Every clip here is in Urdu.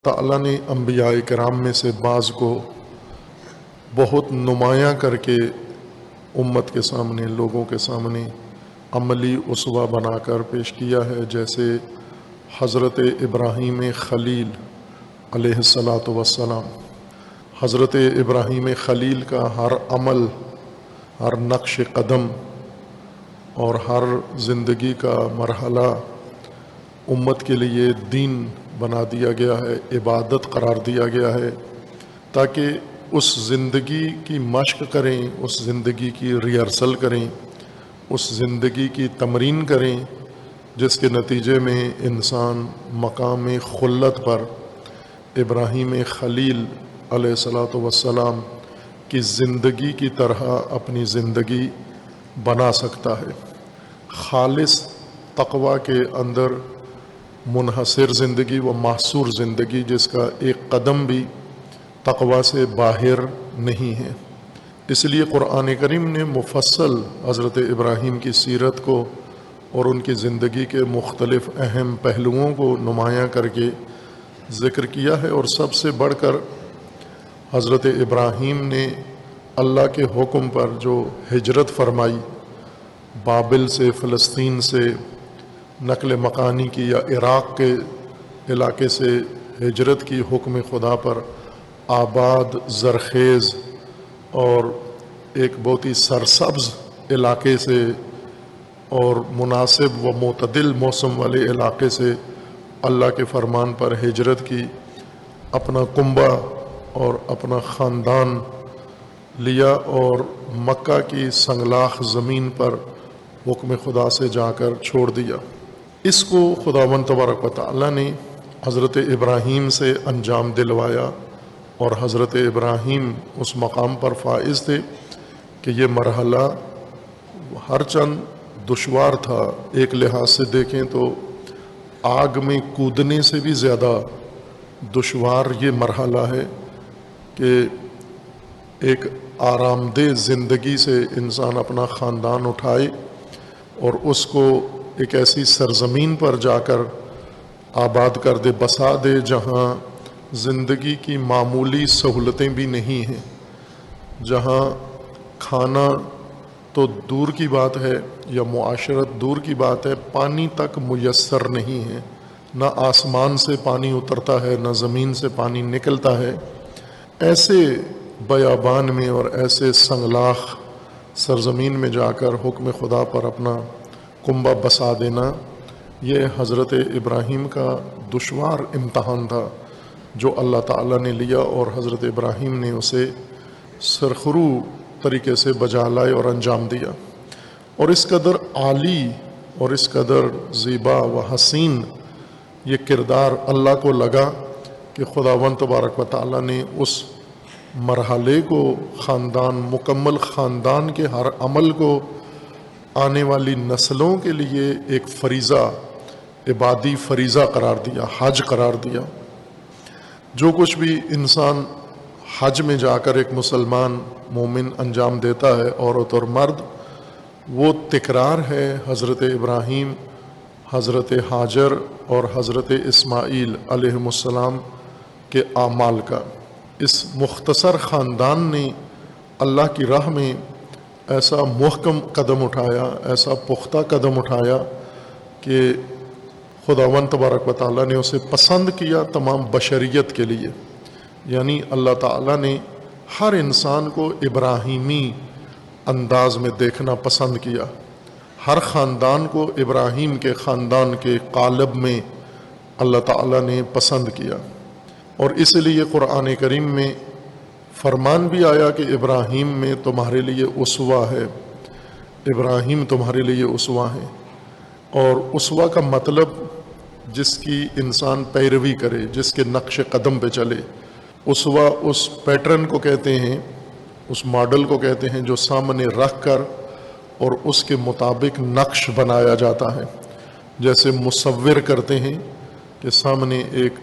تعالیٰ نے انبیاء کرام میں سے بعض کو بہت نمایاں کر کے امت کے سامنے، لوگوں کے سامنے عملی اسوہ بنا کر پیش کیا ہے، جیسے حضرت ابراہیم خلیل علیہ الصلاۃ والسلام۔ حضرت ابراہیم خلیل کا ہر عمل، ہر نقش قدم اور ہر زندگی کا مرحلہ امت کے لیے دین بنا دیا گیا ہے، عبادت قرار دیا گیا ہے، تاکہ اس زندگی کی مشق کریں، اس زندگی کی ریہرسل کریں، اس زندگی کی تمرین کریں، جس کے نتیجے میں انسان مقام خلت پر ابراہیم خلیل علیہ الصلاۃ والسلام کی زندگی کی طرح اپنی زندگی بنا سکتا ہے۔ خالص تقوی کے اندر منحصر زندگی و محصور زندگی، جس کا ایک قدم بھی تقوی سے باہر نہیں ہے۔ اس لیے قرآن کریم نے مفصل حضرت ابراہیم کی سیرت کو اور ان کی زندگی کے مختلف اہم پہلوؤں کو نمایاں کر کے ذکر کیا ہے، اور سب سے بڑھ کر حضرت ابراہیم نے اللہ کے حکم پر جو ہجرت فرمائی، بابل سے، فلسطین سے نقل مکانی کی، یا عراق کے علاقے سے ہجرت کی حکم خدا پر، آباد، زرخیز اور ایک بہت ہی سرسبز علاقے سے اور مناسب و معتدل موسم والے علاقے سے اللہ کے فرمان پر ہجرت کی، اپنا کنبہ اور اپنا خاندان لیا اور مکہ کی سنگلاخ زمین پر حکم خدا سے جا کر چھوڑ دیا۔ اس کو خداوند تبارک و تعالیٰ نے حضرت ابراہیم سے انجام دلوایا، اور حضرت ابراہیم اس مقام پر فائز تھے کہ یہ مرحلہ ہر چند دشوار تھا۔ ایک لحاظ سے دیکھیں تو آگ میں کودنے سے بھی زیادہ دشوار یہ مرحلہ ہے کہ ایک آرام دہ زندگی سے انسان اپنا خاندان اٹھائے اور اس کو ایک ایسی سرزمین پر جا کر آباد کر دے، بسا دے، جہاں زندگی کی معمولی سہولتیں بھی نہیں ہیں، جہاں کھانا تو دور کی بات ہے یا معاشرت دور کی بات ہے، پانی تک میسر نہیں ہے، نہ آسمان سے پانی اترتا ہے، نہ زمین سے پانی نکلتا ہے۔ ایسے بیابان میں اور ایسے سنگلاخ سرزمین میں جا کر حکم خدا پر اپنا کنبہ بسا دینا، یہ حضرت ابراہیم کا دشوار امتحان تھا جو اللہ تعالیٰ نے لیا، اور حضرت ابراہیم نے اسے سرخرو طریقے سے بجا لائے اور انجام دیا۔ اور اس قدر عالی اور اس قدر زیبا و حسین یہ کردار اللہ کو لگا کہ خداوند تبارک و تعالیٰ نے اس مرحلے کو مکمل خاندان کے ہر عمل کو آنے والی نسلوں کے لیے ایک فریضہ، عبادی فریضہ قرار دیا، حج قرار دیا۔ جو کچھ بھی انسان حج میں جا کر ایک مسلمان مومن انجام دیتا ہے، عورت اور مرد، وہ تکرار ہے حضرت ابراہیم، حضرت ہاجر اور حضرت اسماعیل علیہ السلام کے اعمال کا۔ اس مختصر خاندان نے اللہ کی راہ میں ایسا محکم قدم اٹھایا، ایسا پختہ قدم اٹھایا کہ خداوند تبارک و تعالیٰ نے اسے پسند کیا تمام بشریت کے لیے۔ یعنی اللہ تعالیٰ نے ہر انسان کو ابراہیمی انداز میں دیکھنا پسند کیا، ہر خاندان کو ابراہیم کے خاندان کے قالب میں اللہ تعالیٰ نے پسند کیا۔ اور اس لیے قرآن کریم میں فرمان بھی آیا کہ ابراہیم میں تمہارے لیے اسوہ ہے، ابراہیم تمہارے لیے اسوہ ہے۔ اور اسوہ کا مطلب جس کی انسان پیروی کرے، جس کے نقش قدم پہ چلے۔ اسوہ اس پیٹرن کو کہتے ہیں، اس ماڈل کو کہتے ہیں جو سامنے رکھ کر اور اس کے مطابق نقش بنایا جاتا ہے۔ جیسے مصور کرتے ہیں کہ سامنے ایک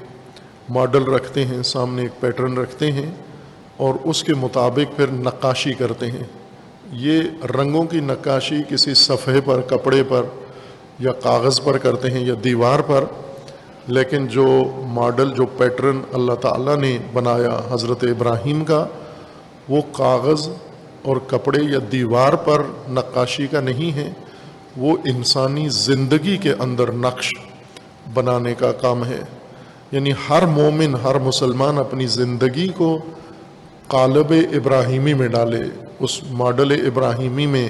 ماڈل رکھتے ہیں، سامنے ایک پیٹرن رکھتے ہیں اور اس کے مطابق پھر نقاشی کرتے ہیں۔ یہ رنگوں کی نقاشی کسی صفحے پر، کپڑے پر یا کاغذ پر کرتے ہیں یا دیوار پر، لیکن جو ماڈل، جو پیٹرن اللہ تعالیٰ نے بنایا حضرت ابراہیم کا، وہ کاغذ اور کپڑے یا دیوار پر نقاشی کا نہیں ہے، وہ انسانی زندگی کے اندر نقش بنانے کا کام ہے۔ یعنی ہر مومن، ہر مسلمان اپنی زندگی کو قالب ابراہیمی میں ڈالے، اس ماڈل ابراہیمی میں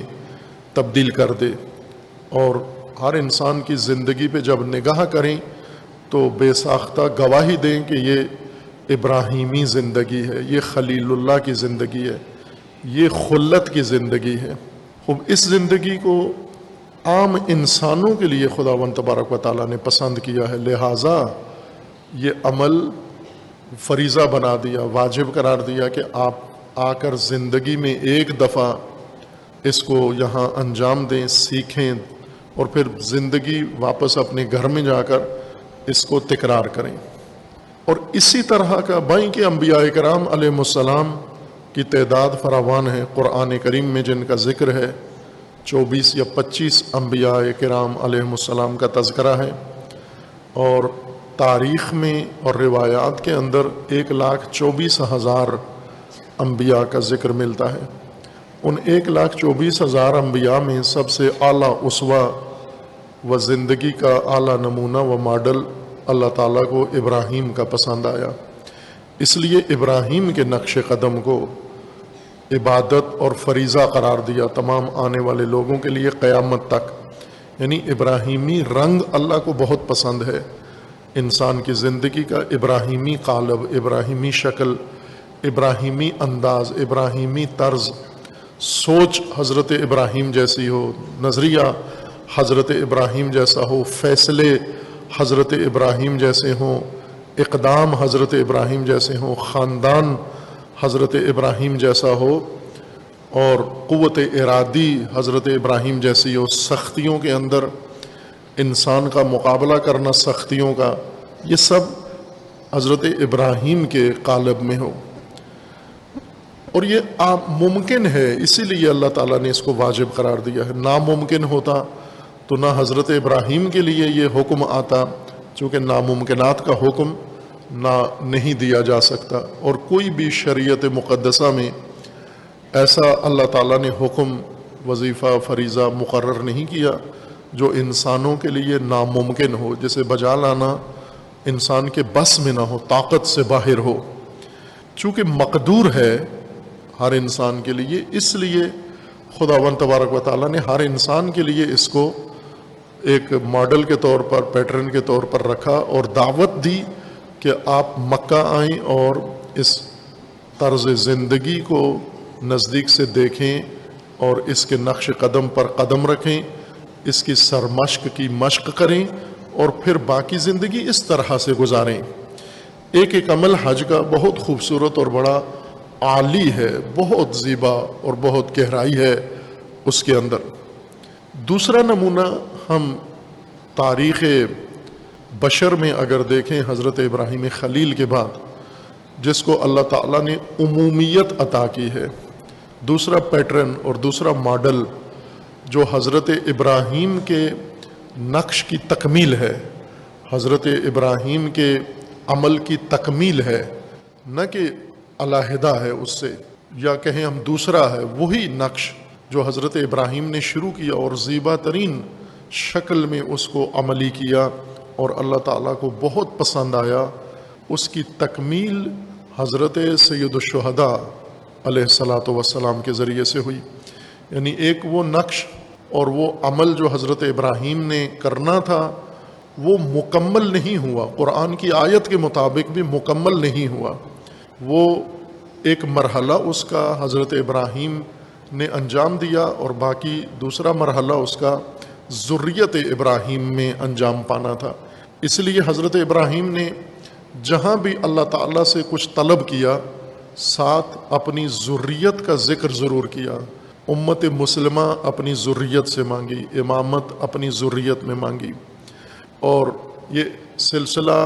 تبدیل کر دے، اور ہر انسان کی زندگی پہ جب نگاہ کریں تو بے ساختہ گواہی دیں کہ یہ ابراہیمی زندگی ہے، یہ خلیل اللہ کی زندگی ہے، یہ خلت کی زندگی ہے۔ خوب اس زندگی کو عام انسانوں کے لیے خداوند تبارک و تعالیٰ نے پسند کیا ہے، لہٰذا یہ عمل فریضہ بنا دیا، واجب قرار دیا کہ آپ آ کر زندگی میں ایک دفعہ اس کو یہاں انجام دیں، سیکھیں، اور پھر زندگی واپس اپنے گھر میں جا کر اس کو تکرار کریں۔ اور اسی طرح کا بائیں کے انبیاء کرام علیہ السلام کی تعداد فراوان ہے قرآن کریم میں، جن کا ذکر ہے 24 یا 25 انبیاء کرام علیہ السلام کا تذکرہ ہے، اور تاریخ میں اور روایات کے اندر 1,24,000 انبیاء کا ذکر ملتا ہے۔ ان 1,24,000 انبیاء میں سب سے اعلیٰ اسوہ و زندگی کا اعلیٰ نمونہ و ماڈل اللہ تعالیٰ کو ابراہیم کا پسند آیا، اس لیے ابراہیم کے نقش قدم کو عبادت اور فریضہ قرار دیا تمام آنے والے لوگوں کے لیے قیامت تک۔ یعنی ابراہیمی رنگ اللہ کو بہت پسند ہے، انسان کی زندگی کا ابراہیمی قالب، ابراہیمی شکل، ابراہیمی انداز، ابراہیمی طرز، سوچ حضرت ابراہیم جیسی ہو، نظریہ حضرت ابراہیم جیسا ہو، فیصلے حضرت ابراہیم جیسے ہوں، اقدام حضرت ابراہیم جیسے ہوں، خاندان حضرت ابراہیم جیسا ہو، اور قوت ارادی حضرت ابراہیم جیسی ہو، سختیوں کے اندر انسان کا مقابلہ کرنا، سختیوں کا، یہ سب حضرت ابراہیم کے قالب میں ہو۔ اور یہ ممکن ہے، اسی لیے اللہ تعالیٰ نے اس کو واجب قرار دیا ہے۔ ناممکن ہوتا تو نہ حضرت ابراہیم کے لیے یہ حکم آتا، چونکہ ناممکنات کا حکم نہیں دیا جا سکتا، اور کوئی بھی شریعت مقدسہ میں ایسا اللہ تعالیٰ نے حکم، وظیفہ، فریضہ مقرر نہیں کیا جو انسانوں کے لیے ناممکن ہو، جسے بجا لانا انسان کے بس میں نہ ہو، طاقت سے باہر ہو۔ چونکہ مقدور ہے ہر انسان کے لیے، اس لیے خداوند تبارک و تعالیٰ نے ہر انسان کے لیے اس کو ایک ماڈل کے طور پر، پیٹرن کے طور پر رکھا، اور دعوت دی کہ آپ مکہ آئیں اور اس طرز زندگی کو نزدیک سے دیکھیں اور اس کے نقش قدم پر قدم رکھیں، اس کی سرمشق کی مشق کریں، اور پھر باقی زندگی اس طرح سے گزاریں۔ ایک عمل حج کا بہت خوبصورت اور بڑا عالی ہے، بہت زیبا اور بہت گہرائی ہے اس کے اندر۔ دوسرا نمونہ ہم تاریخ بشر میں اگر دیکھیں، حضرت ابراہیم خلیل کے بعد جس کو اللہ تعالیٰ نے عمومیت عطا کی ہے، دوسرا پیٹرن اور دوسرا ماڈل جو حضرت ابراہیم کے نقش کی تکمیل ہے، حضرت ابراہیم کے عمل کی تکمیل ہے، نہ کہ علیحدہ ہے اس سے، یا کہیں ہم دوسرا ہے، وہی نقش جو حضرت ابراہیم نے شروع کیا اور زیبا ترین شکل میں اس کو عملی کیا اور اللہ تعالیٰ کو بہت پسند آیا، اس کی تکمیل حضرت سید الشہداء علیہ الصلاۃ والسلام کے ذریعے سے ہوئی۔ یعنی ایک وہ نقش اور وہ عمل جو حضرت ابراہیم نے کرنا تھا وہ مکمل نہیں ہوا، قرآن کی آیت کے مطابق بھی مکمل نہیں ہوا، وہ ایک مرحلہ اس کا حضرت ابراہیم نے انجام دیا، اور باقی دوسرا مرحلہ اس کا ذریت ابراہیم میں انجام پانا تھا۔ اس لیے حضرت ابراہیم نے جہاں بھی اللہ تعالیٰ سے کچھ طلب کیا، ساتھ اپنی ذریت کا ذکر ضرور کیا۔ امت مسلمہ اپنی ذریت سے مانگی، امامت اپنی ذریت میں مانگی، اور یہ سلسلہ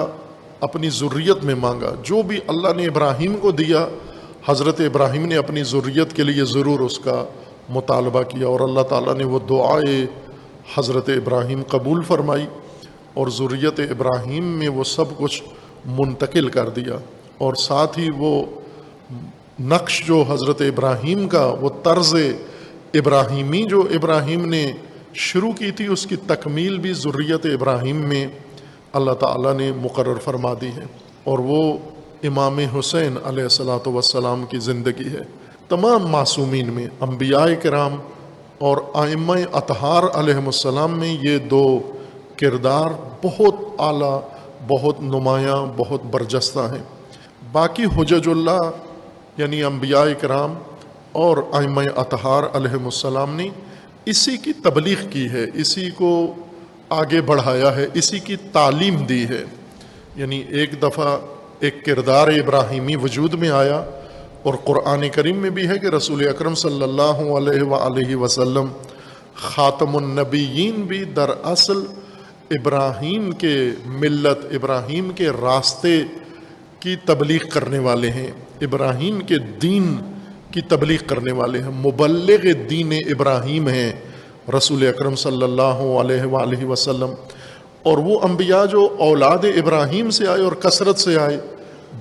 اپنی ذریت میں مانگا۔ جو بھی اللہ نے ابراہیم کو دیا، حضرت ابراہیم نے اپنی ذریت کے لیے ضرور اس کا مطالبہ کیا، اور اللہ تعالیٰ نے وہ دعائے حضرت ابراہیم قبول فرمائی، اور ذریت ابراہیم میں وہ سب کچھ منتقل کر دیا، اور ساتھ ہی وہ نقش جو حضرت ابراہیم کا، وہ طرز ابراہیمی جو ابراہیم نے شروع کی تھی، اس کی تکمیل بھی ذریت ابراہیم میں اللہ تعالیٰ نے مقرر فرما دی ہے، اور وہ امام حسین علیہ الصلاۃ والسلام کی زندگی ہے۔ تمام معصومین میں، انبیاء کرام اور ائمہ اطہار علیہم السلام میں یہ دو کردار بہت اعلیٰ، بہت نمایاں، بہت برجستہ ہیں۔ باقی حجج اللہ یعنی انبیاء کرام اور ائمہ اطہار علیہم السلام نے اسی کی تبلیغ کی ہے، اسی کو آگے بڑھایا ہے، اسی کی تعلیم دی ہے۔ یعنی ایک دفعہ ایک کردار ابراہیمی وجود میں آیا، اور قرآن کریم میں بھی ہے کہ رسول اکرم صلی اللہ علیہ وآلہ وسلم خاتم النبیین بھی دراصل ابراہیم کے ملت، ابراہیم کے راستے کی تبلیغ کرنے والے ہیں، ابراہیم کے دین کی تبلیغ کرنے والے ہیں، مبلغ دین ابراہیم ہیں رسول اکرم صلی اللہ علیہ وآلہ وسلم۔ اور وہ انبیاء جو اولاد ابراہیم سے آئے اور کثرت سے آئے،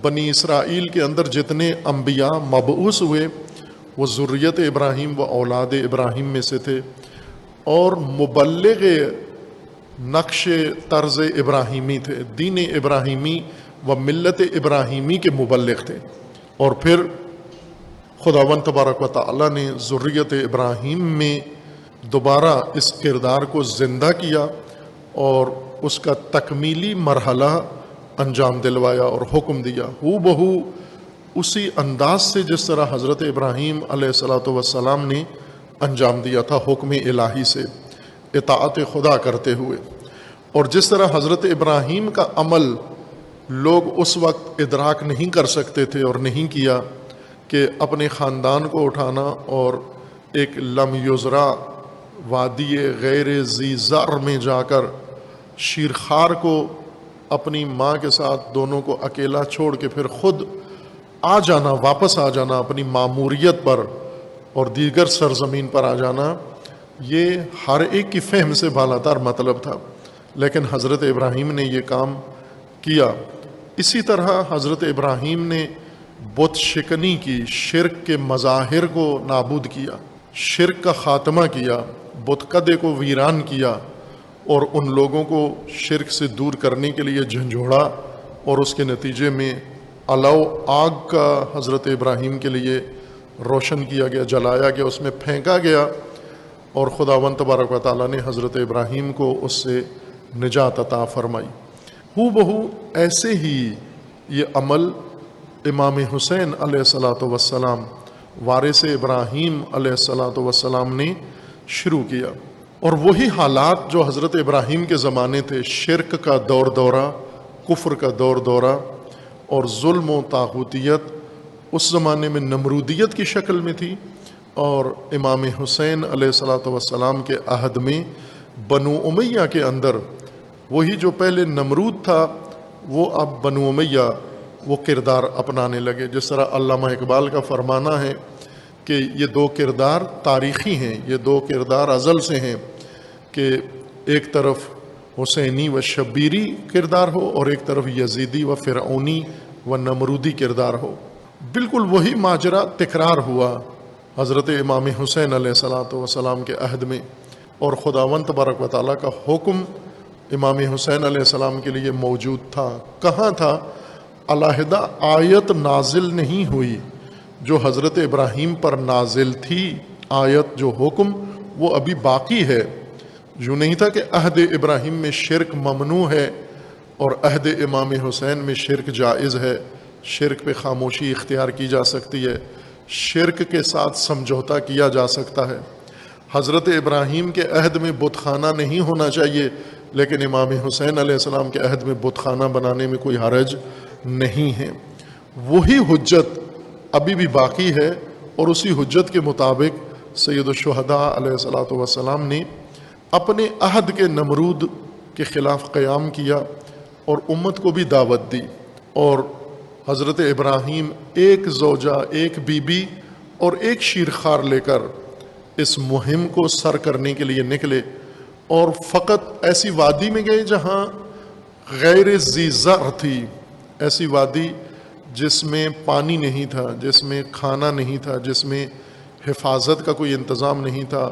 بنی اسرائیل کے اندر جتنے انبیاء مبعوث ہوئے وہ ذریت ابراہیم و اولاد ابراہیم میں سے تھے، اور مبلغ نقش طرز ابراہیمی تھے، دین ابراہیمی و ملت ابراہیمی کے مبلغ تھے۔ اور پھر خداوند تبارک و تعالیٰ نے ذریت ابراہیم میں دوبارہ اس کردار کو زندہ کیا اور اس کا تکمیلی مرحلہ انجام دلوایا اور حکم دیا، ہو بہو اسی انداز سے جس طرح حضرت ابراہیم علیہ الصلاۃ والسلام نے انجام دیا تھا، حکم الہی سے اطاعت خدا کرتے ہوئے۔ اور جس طرح حضرت ابراہیم کا عمل لوگ اس وقت ادراک نہیں کر سکتے تھے اور نہیں کیا کہ اپنے خاندان کو اٹھانا اور ایک لم یزرا وادی غیر ذی زر میں جا کر شیرخوار کو اپنی ماں کے ساتھ دونوں کو اکیلا چھوڑ کے پھر خود آ جانا، واپس آ جانا اپنی معموریت پر اور دیگر سرزمین پر آ جانا، یہ ہر ایک کی فہم سے بالاتر مطلب تھا، لیکن حضرت ابراہیم نے یہ کام کیا۔ اسی طرح حضرت ابراہیم نے بت شکنی کی، شرک کے مظاہر کو نابود کیا، شرک کا خاتمہ کیا، بت کدے کو ویران کیا، اور ان لوگوں کو شرک سے دور کرنے کے لیے جھنجھوڑا، اور اس کے نتیجے میں علو آگ کا حضرت ابراہیم کے لیے روشن کیا گیا، جلایا گیا، اس میں پھینکا گیا، اور خداوند تبارک و تعالیٰ نے حضرت ابراہیم کو اس سے نجات عطا فرمائی۔ ہو بہو ایسے ہی یہ عمل امام حسین علیہ الصلاۃ والسلام وارث ابراہیم علیہ الصلاۃ والسلام نے شروع کیا، اور وہی حالات جو حضرت ابراہیم کے زمانے تھے، شرک کا دور دورہ، کفر کا دور دورہ اور ظلم و طاغوتیت، اس زمانے میں نمرودیت کی شکل میں تھی، اور امام حسین علیہ الصلاۃ والسلام کے عہد میں بنو امیہ کے اندر وہی جو پہلے نمرود تھا وہ اب بنو امیہ وہ کردار اپنانے لگے۔ جس طرح علامہ اقبال کا فرمانا ہے کہ یہ دو کردار تاریخی ہیں، یہ دو کردار ازل سے ہیں، کہ ایک طرف حسینی و شبیری کردار ہو اور ایک طرف یزیدی و فرعونی و نمرودی کردار ہو۔ بالکل وہی ماجرا تکرار ہوا حضرت امام حسین علیہ الصلاۃ والسلام کے عہد میں، اور خداوند تبارک و تعالیٰ کا حکم امام حسین علیہ السلام کے لیے موجود تھا۔ کہاں تھا؟ علیحدہ آیت نازل نہیں ہوئی جو حضرت ابراہیم پر نازل تھی، آیت جو حکم وہ ابھی باقی ہے۔ یوں نہیں تھا کہ عہد ابراہیم میں شرک ممنوع ہے اور عہد امام حسین میں شرک جائز ہے، شرک پہ خاموشی اختیار کی جا سکتی ہے، شرک کے ساتھ سمجھوتا کیا جا سکتا ہے۔ حضرت ابراہیم کے عہد میں بت خانہ نہیں ہونا چاہیے، لیکن امام حسین علیہ السلام کے عہد میں بت خانہ بنانے میں کوئی حرج نہیں ہے۔ وہی حجت ابھی بھی باقی ہے، اور اسی حجت کے مطابق سید الشہداء علیہ الصلاۃ والسلام نے اپنے عہد کے نمرود کے خلاف قیام کیا اور امت کو بھی دعوت دی، اور حضرت ابراہیم ایک زوجہ، ایک بیوی اور ایک شیرخوار لے کر اس مہم کو سر کرنے کے لیے نکلے، اور فقط ایسی وادی میں گئے جہاں غیر ذی زرع تھی، ایسی وادی جس میں پانی نہیں تھا، جس میں کھانا نہیں تھا، جس میں حفاظت کا کوئی انتظام نہیں تھا،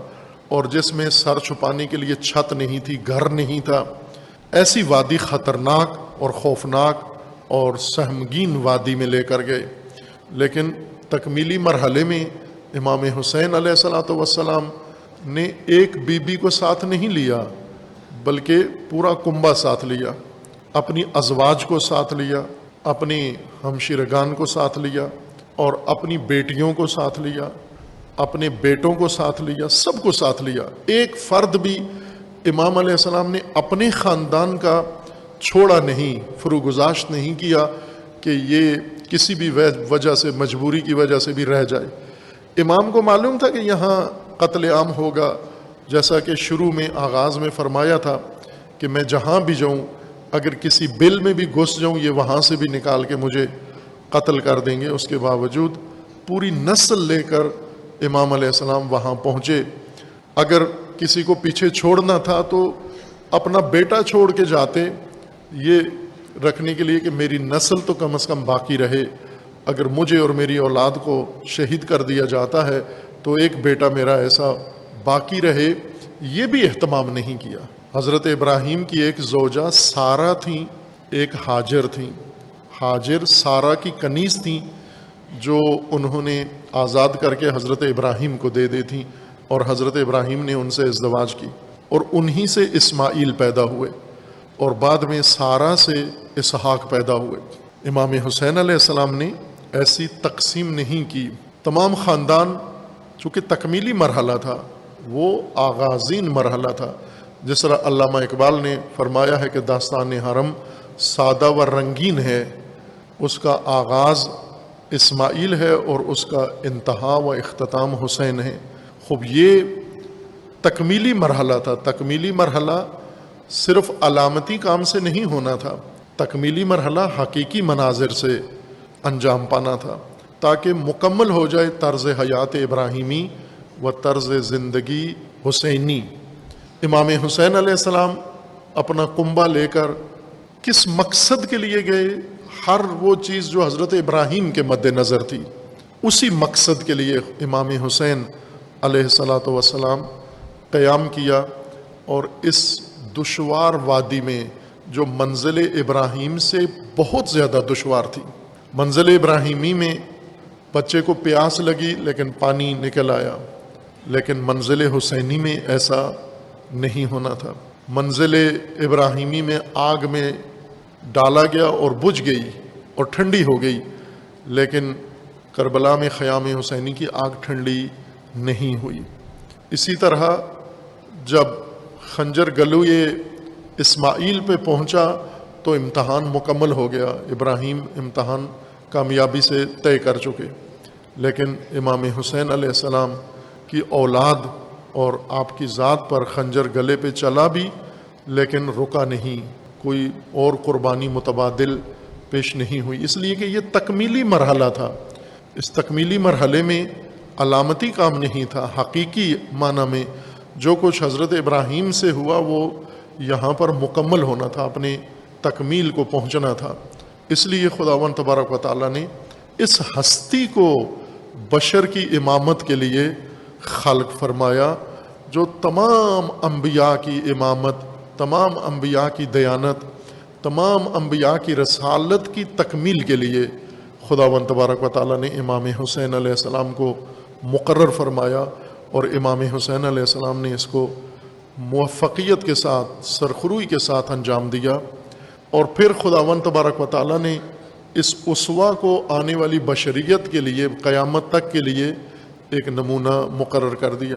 اور جس میں سر چھپانے کے لیے چھت نہیں تھی، گھر نہیں تھا۔ ایسی وادی خطرناک اور خوفناک اور سہمگین وادی میں لے کر گئے۔ لیکن تکمیلی مرحلے میں امام حسین علیہ الصلوۃ والسلام نے ایک بی بی کو ساتھ نہیں لیا، بلکہ پورا کنبہ ساتھ لیا، اپنی ازواج کو ساتھ لیا، اپنی ہمشیرگان کو ساتھ لیا، اور اپنی بیٹیوں کو ساتھ لیا، اپنے بیٹوں کو ساتھ لیا، سب کو ساتھ لیا۔ ایک فرد بھی امام علیہ السلام نے اپنے خاندان کا چھوڑا نہیں، فروگزاشت نہیں کیا کہ یہ کسی بھی وجہ سے، مجبوری کی وجہ سے بھی رہ جائے۔ امام کو معلوم تھا کہ یہاں قتل عام ہوگا، جیسا کہ شروع میں آغاز میں فرمایا تھا کہ میں جہاں بھی جاؤں، اگر کسی بل میں بھی گھس جاؤں یہ وہاں سے بھی نکال کے مجھے قتل کر دیں گے۔ اس کے باوجود پوری نسل لے کر امام علیہ السلام وہاں پہنچے۔ اگر کسی کو پیچھے چھوڑنا تھا تو اپنا بیٹا چھوڑ کے جاتے، یہ رکھنے کے لیے کہ میری نسل تو کم از کم باقی رہے۔ اگر مجھے اور میری اولاد کو شہید کر دیا جاتا ہے تو ایک بیٹا میرا ایسا باقی رہے، یہ بھی اہتمام نہیں کیا۔ حضرت ابراہیم کی ایک زوجہ سارہ تھیں، ایک ہاجر تھیں۔ ہاجر سارہ کی کنیز تھیں جو انہوں نے آزاد کر کے حضرت ابراہیم کو دے دی تھیں، اور حضرت ابراہیم نے ان سے ازدواج کی، اور انہی سے اسماعیل پیدا ہوئے، اور بعد میں سارہ سے اسحاق پیدا ہوئے۔ امام حسین علیہ السلام نے ایسی تقسیم نہیں کی۔ تمام خاندان، چونکہ تکمیلی مرحلہ تھا، وہ آغازین مرحلہ تھا۔ جس طرح علامہ اقبال نے فرمایا ہے کہ داستان حرم سادہ و رنگین ہے، اس کا آغاز اسماعیل ہے اور اس کا انتہا و اختتام حسین ہے۔ خوب یہ تکمیلی مرحلہ تھا۔ تکمیلی مرحلہ صرف علامتی کام سے نہیں ہونا تھا، تکمیلی مرحلہ حقیقی مناظر سے انجام پانا تھا، تاکہ مکمل ہو جائے طرز حیات ابراہیمی و طرز زندگی حسینی۔ امام حسین علیہ السلام اپنا کنبہ لے کر کس مقصد کے لیے گئے؟ ہر وہ چیز جو حضرت ابراہیم کے مد نظر تھی، اسی مقصد کے لیے امام حسین علیہ الصلوۃ والسلام قیام کیا۔ اور اس دشوار وادی میں جو منزل ابراہیم سے بہت زیادہ دشوار تھی، منزل ابراہیمی میں بچے کو پیاس لگی لیکن پانی نکل آیا، لیکن منزل حسینی میں ایسا نہیں ہونا تھا۔ منزل ابراہیمی میں آگ میں ڈالا گیا اور بجھ گئی اور ٹھنڈی ہو گئی، لیکن کربلا میں خیام حسینی کی آگ ٹھنڈی نہیں ہوئی۔ اسی طرح جب خنجر گلوئے اسماعیل پہ پہنچا تو امتحان مکمل ہو گیا، ابراہیم امتحان کامیابی سے طے کر چکے، لیکن امام حسین علیہ السلام کی اولاد اور آپ کی ذات پر خنجر گلے پہ چلا بھی، لیکن رکا نہیں، کوئی اور قربانی متبادل پیش نہیں ہوئی، اس لیے کہ یہ تکمیلی مرحلہ تھا۔ اس تکمیلی مرحلے میں علامتی کام نہیں تھا، حقیقی معنی میں جو کچھ حضرت ابراہیم سے ہوا وہ یہاں پر مکمل ہونا تھا، اپنے تکمیل کو پہنچنا تھا۔ اس لیے خداوند تبارک و تعالیٰ نے اس ہستی کو بشر کی امامت کے لیے خلق فرمایا، جو تمام انبیاء کی امامت، تمام انبیاء کی دیانت، تمام انبیاء کی رسالت کی تکمیل کے لیے خداوند تبارک و تعالیٰ نے امام حسین علیہ السلام کو مقرر فرمایا، اور امام حسین علیہ السلام نے اس کو موفقیت کے ساتھ، سرخروئی کے ساتھ انجام دیا۔ اور پھر خداوند تبارک و تعالیٰ نے اس اسوہ کو آنے والی بشریت کے لیے، قیامت تک کے لیے ایک نمونہ مقرر کر دیا۔